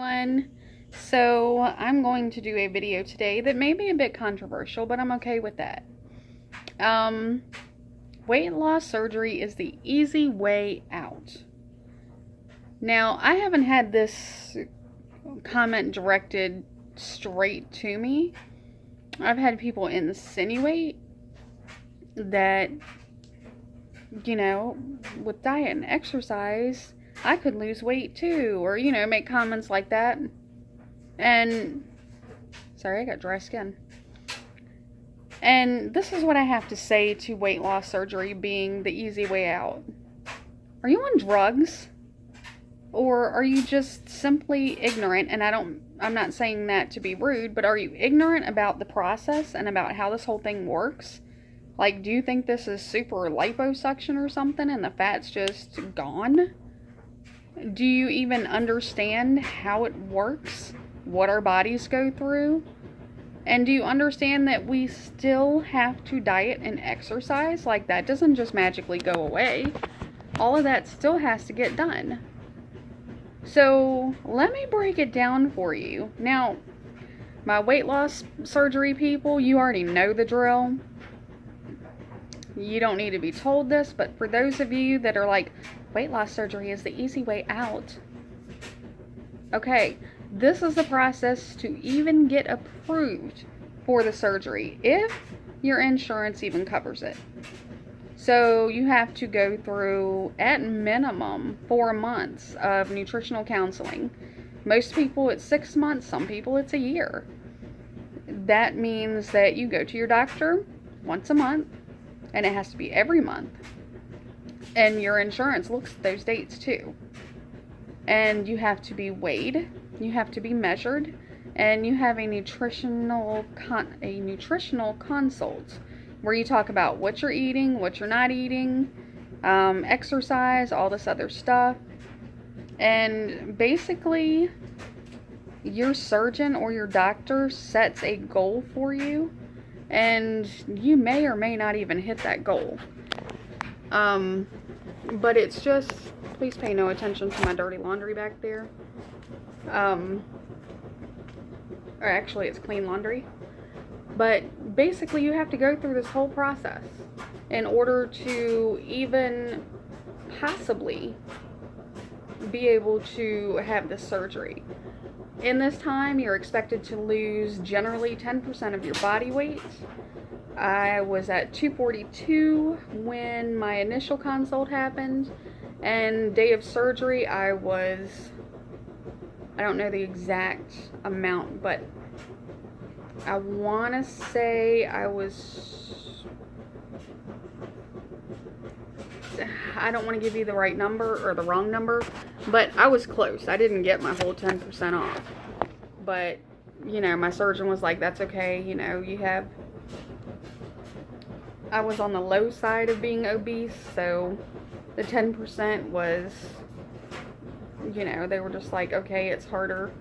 everyone. So I'm going to do a video today that may be a bit controversial, but I'm okay with that. Um, Weight loss surgery is the easy way out. Now, I haven't had this comment directed straight to me. I've had people insinuate that, with diet and exercise, I could lose weight too, or, make comments like that. And, sorry, I got dry skin. And this is what I have to say to weight loss surgery being the easy way out. Are you on drugs? Or are you just simply ignorant? And I'm not saying that to be rude, but are you ignorant about the process and about how this whole thing works? Like, do you think this is super liposuction or something and the fat's just gone? Do you even understand how it works? What our bodies go through? And do you understand that we still have to diet and exercise? Like, that doesn't just magically go away. All of that still has to get done. So, let me break it down for you. Now, my weight loss surgery people, you already know the drill. You don't need to be told this, but for those of you that are like, weight loss surgery is the easy way out. Okay, this is the process to even get approved for the surgery, if your insurance even covers it. So you have to go through, at minimum, 4 months of nutritional counseling. Most people it's 6 months, some people it's a year. That means that you go to your doctor once a month, and it has to be every month. And your insurance looks at those dates too. And you have to be weighed, you have to be measured, and you have a nutritional consult where you talk about what you're eating, what you're not eating, exercise, all this other stuff. And basically, your surgeon or your doctor sets a goal for you, and you may or may not even hit that goal. But it's just, please pay no attention to my dirty laundry back there. Or actually, it's clean laundry. But basically, you have to go through this whole process in order to even possibly be able to have this surgery. In this time, you're expected to lose generally 10% of your body weight. I was at 242 when my initial consult happened, and day of surgery I don't know the exact amount, but I want to say I don't want to give you the right number or the wrong number, but I was close. I didn't get my whole 10% off, but my surgeon was like, that's okay, I was on the low side of being obese, so the 10% was, they were just like, okay, it's harder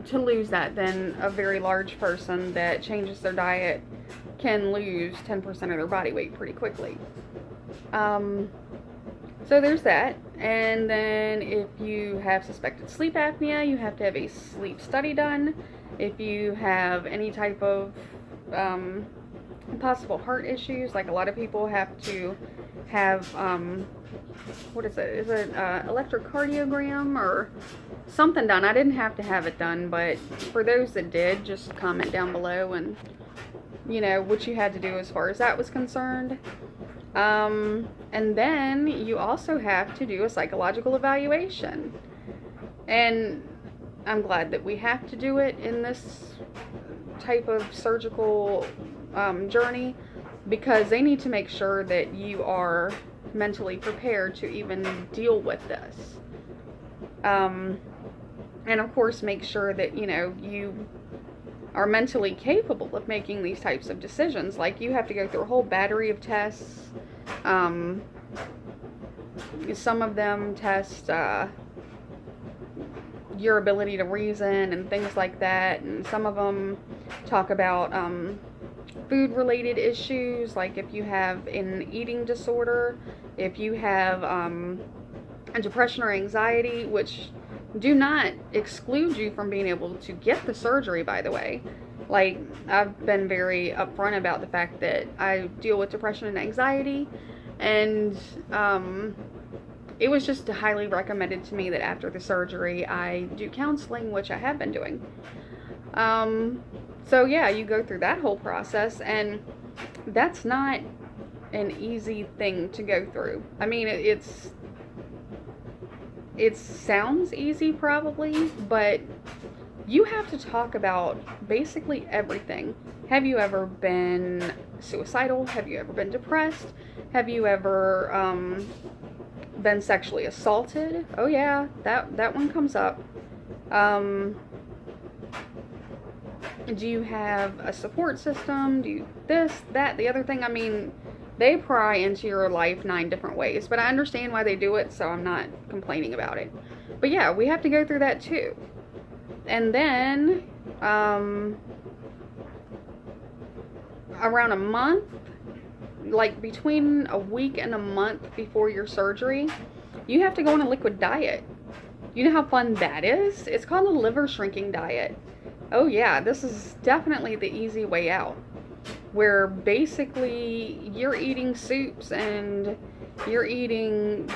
to lose that than a very large person that changes their diet can lose 10% of their body weight pretty quickly. So there's that. And then if you have suspected sleep apnea, you have to have a sleep study done. If you have any type of possible heart issues, like a lot of people have to have what is it? Is it electrocardiogram or something done? I didn't have to have it done, but for those that did, just comment down below and what you had to do as far as that was concerned. And then you also have to do a psychological evaluation. And I'm glad that we have to do it in this type of surgical journey, because they need to make sure that you are mentally prepared to even deal with this. And of course, make sure that, you are mentally capable of making these types of decisions. Like, you have to go through a whole battery of tests. Some of them test your ability to reason and things like that, and some of them talk about food related issues, like if you have an eating disorder, if you have depression or anxiety, which do not exclude you from being able to get the surgery, by the way. Like, I've been very upfront about the fact that I deal with depression and anxiety, and it was just highly recommended to me that after the surgery I do counseling, which I have been doing. So yeah, you go through that whole process, and that's not an easy thing to go through. I mean, it sounds easy probably, but you have to talk about basically everything. Have you ever been suicidal? Have you ever been depressed? Have you ever been sexually assaulted? Oh yeah, that one comes up. Do you have a support system? Do you this, that, the other thing? I mean, they pry into your life 9 different ways, but I understand why they do it, so I'm not complaining about it. But yeah, we have to go through that too. And then, around a month, like between a week and a month before your surgery, you have to go on a liquid diet. You know how fun that is? It's called a liver shrinking diet. Oh yeah, this is definitely the easy way out, where basically you're eating soups and you're eating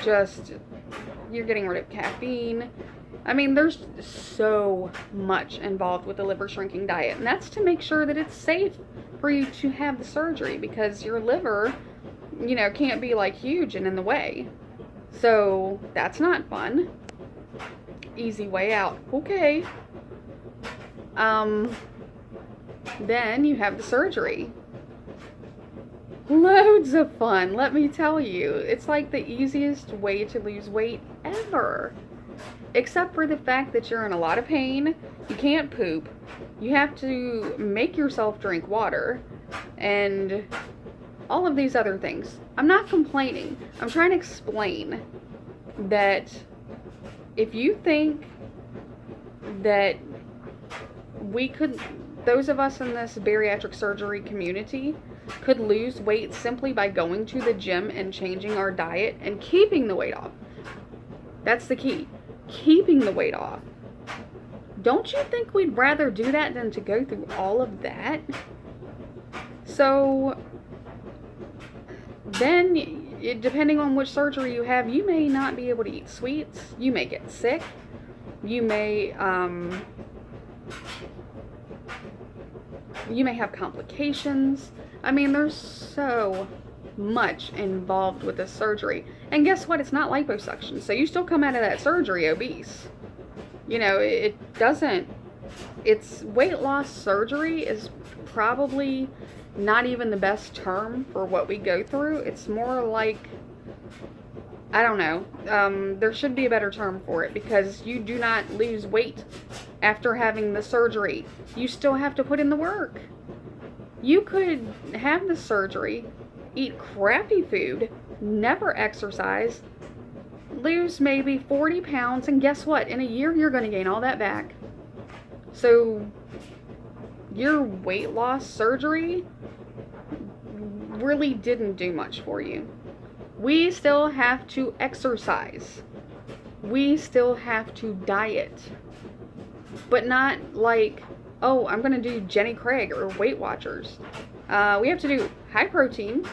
you're getting rid of caffeine. I mean, there's so much involved with the liver shrinking diet, and that's to make sure that it's safe for you to have the surgery, because your liver, you know, can't be like huge and in the way. So that's not fun. Easy way out. Okay. Then you have the surgery. Loads of fun, let me tell you. It's like the easiest way to lose weight ever. Except for the fact that you're in a lot of pain, you can't poop, you have to make yourself drink water, and all of these other things. I'm not complaining. I'm trying to explain that if you think that those of us in this bariatric surgery community could lose weight simply by going to the gym and changing our diet and keeping the weight off. That's the key. Keeping the weight off. Don't you think we'd rather do that than to go through all of that? So then, depending on which surgery you have, you may not be able to eat sweets. You may get sick. You may have complications. I mean, there's so much involved with this surgery. And guess what? It's not liposuction. So you still come out of that surgery obese. You know, it's weight loss surgery is probably not even the best term for what we go through. It's more like, I don't know. There should be a better term for it, because you do not lose weight after having the surgery. You still have to put in the work. You could have the surgery, eat crappy food, never exercise, lose maybe 40 pounds, and guess what? In a year, you're going to gain all that back. So your weight loss surgery really didn't do much for you. We still have to exercise. We still have to diet. But not like, oh, I'm going to do Jenny Craig or Weight Watchers. We have to do high protein,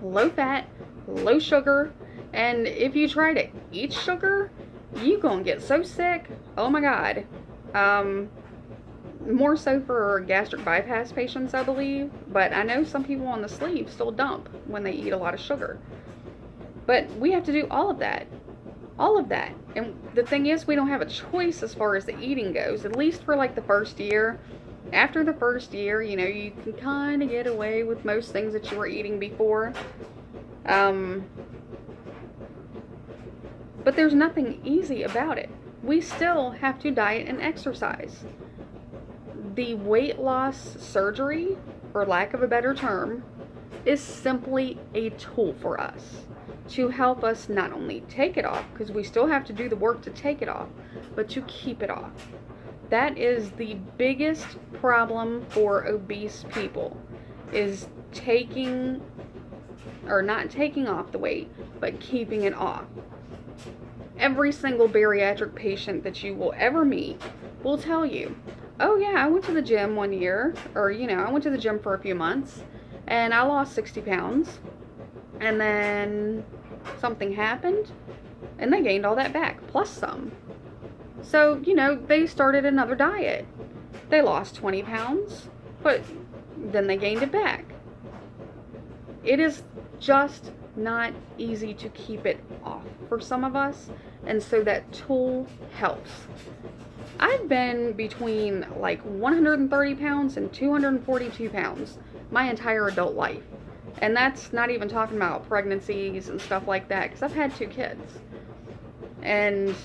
low fat, low sugar, and if you try to eat sugar, you gonna get so sick. Oh my God. More so for gastric bypass patients, I believe, but I know some people on the sleeve still dump when they eat a lot of sugar. But we have to do all of that. All of that. And the thing is, we don't have a choice as far as the eating goes, at least for like the first year. After the first year, you know, you can kind of get away with most things that you were eating before. But there's nothing easy about it. We still have to diet and exercise. The weight loss surgery, for lack of a better term, is simply a tool for us to help us not only take it off, because we still have to do the work to take it off, but to keep it off. That is the biggest problem for obese people, is not taking off the weight, but keeping it off. Every single bariatric patient that you will ever meet will tell you, oh yeah, I went to the gym one year, or I went to the gym for a few months and I lost 60 pounds, and then something happened and they gained all that back plus some. So, they started another diet. They lost 20 pounds, but then they gained it back. It is just not easy to keep it off for some of us, and so that tool helps. I've been between like 130 pounds and 242 pounds my entire adult life, and that's not even talking about pregnancies and stuff like that, because I've had 2 kids, and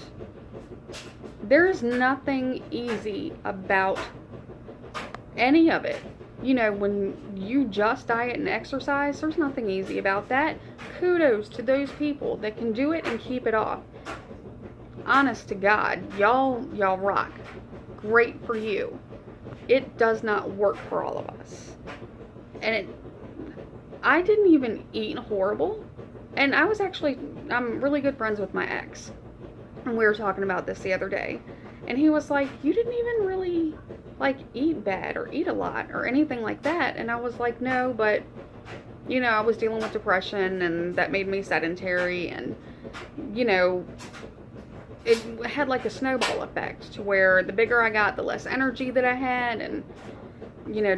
there's nothing easy about any of it. When you just diet and exercise, there's nothing easy about that. Kudos to those people that can do it and keep it off. Honest to God, y'all rock. Great for you. It does not work for all of us. And I didn't even eat horrible. And I'm really good friends with my ex. And we were talking about this the other day. And he was like, you didn't even really eat bad or eat a lot or anything like that. And I was like, no, but I was dealing with depression, and that made me sedentary, and it had like a snowball effect to where the bigger I got, the less energy that I had, and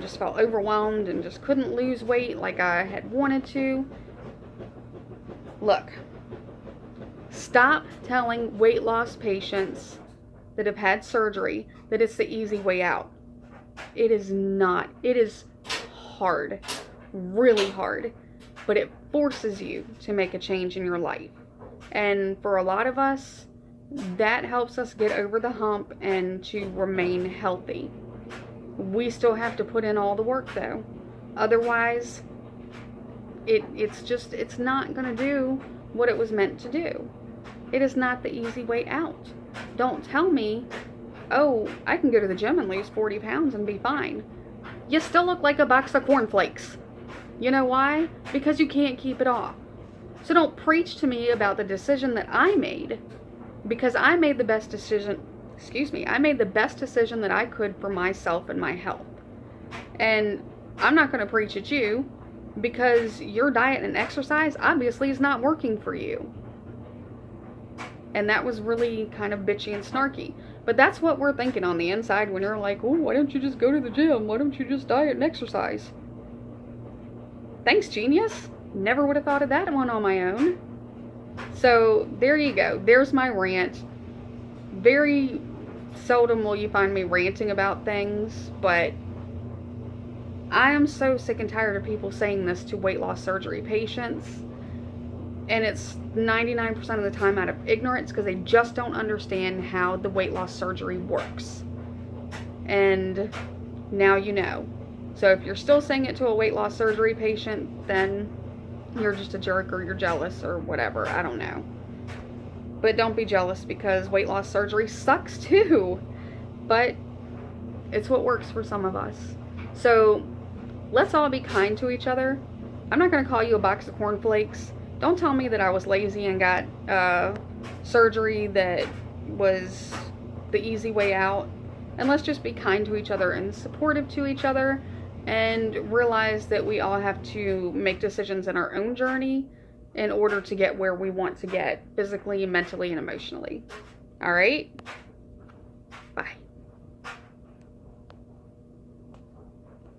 just felt overwhelmed and just couldn't lose weight like I had wanted to. Look, stop telling weight loss patients that have had surgery that it's the easy way out. It is not. It is hard, really hard, but it forces you to make a change in your life. And for a lot of us, that helps us get over the hump and to remain healthy. We still have to put in all the work though. Otherwise, it's not going to do what it was meant to do. It is not the easy way out. Don't tell me, oh, I can go to the gym and lose 40 pounds and be fine. You still look like a box of cornflakes. You know why? Because you can't keep it off. So don't preach to me about the decision that I made, because I made the best decision, I made the best decision that I could for myself and my health. And I'm not going to preach at you because your diet and exercise obviously is not working for you. And that was really kind of bitchy and snarky. But that's what we're thinking on the inside when you're like, oh, why don't you just go to the gym? Why don't you just diet and exercise? Thanks, genius. Never would have thought of that one on my own. So there you go. There's my rant. Very seldom will you find me ranting about things, but I am so sick and tired of people saying this to weight loss surgery patients. And it's 99% of the time out of ignorance, because they just don't understand how the weight loss surgery works. And now you know. So if you're still saying it to a weight loss surgery patient, then you're just a jerk, or you're jealous, or whatever. I don't know. But don't be jealous, because weight loss surgery sucks too. But it's what works for some of us. So let's all be kind to each other. I'm not going to call you a box of cornflakes. Don't tell me that I was lazy and got surgery that was the easy way out. And let's just be kind to each other and supportive to each other, and realize that we all have to make decisions in our own journey in order to get where we want to get physically, mentally, and emotionally. All right?